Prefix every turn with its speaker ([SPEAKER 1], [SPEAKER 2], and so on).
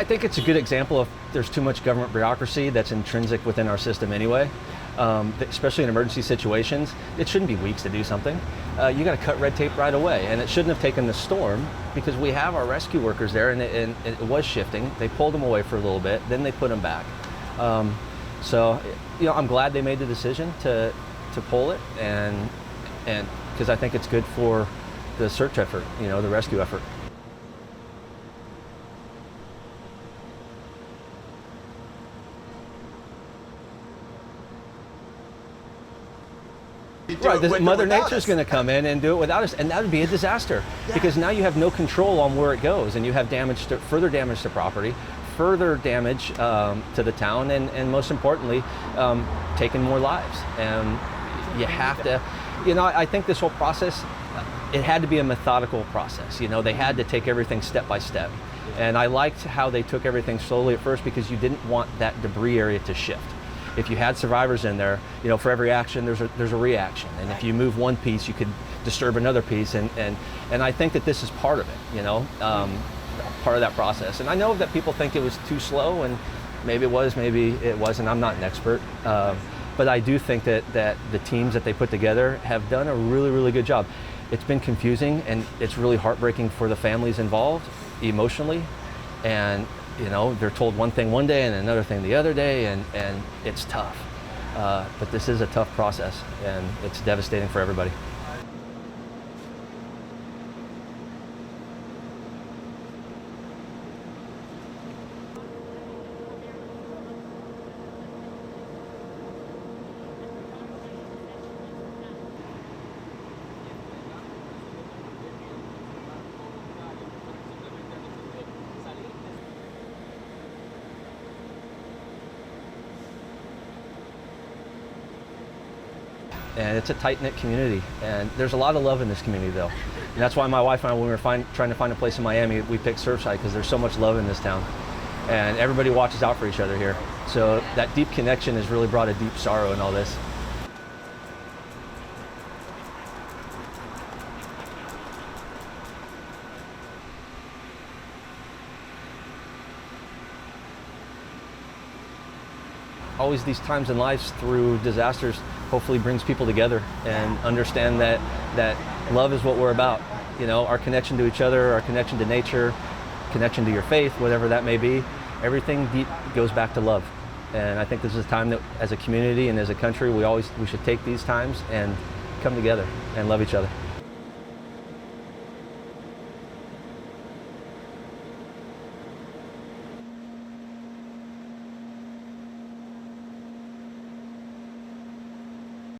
[SPEAKER 1] I think it's a good example of there's too much government bureaucracy that's intrinsic within our system anyway, especially in emergency situations. It shouldn't be weeks to do something. You got to cut red tape right away, and it shouldn't have taken the storm because we have our rescue workers there, and it was shifting. They pulled them away for a little bit, then they put them back. So, I'm glad they made the decision to pull it, and because I think it's good for the search effort, the rescue effort. Right, Mother Nature's going to come in and do it without us, and that would be a disaster because now you have no control on where it goes, and you have further damage to property, further damage to the town, and most importantly, taking more lives. And you have to, I think this whole process, it had to be a methodical process. They had to take everything step by step, and I liked how they took everything slowly at first because you didn't want that debris area to shift. If you had survivors in there, for every action there's a reaction, and if you move one piece, you could disturb another piece, and I think that this is part of it, part of that process. And I know that people think it was too slow, and maybe it was, maybe it wasn't. I'm not an expert, but I do think that the teams that they put together have done a really, really good job. It's been confusing, and it's really heartbreaking for the families involved emotionally, and they're told one thing one day and another thing the other day, and it's tough. But this is a tough process, and it's devastating for everybody. And it's a tight-knit community, and there's a lot of love in this community though. And that's why my wife and I, when we were trying to find a place in Miami, we picked Surfside because there's so much love in this town. And everybody watches out for each other here. So that deep connection has really brought a deep sorrow in all this. Always these times in life through disasters hopefully brings people together and understand that love is what we're about. Our connection to each other, our connection to nature, connection to your faith, whatever that may be, everything deep goes back to love. And I think this is a time that as a community and as a country, we should take these times and come together and love each other.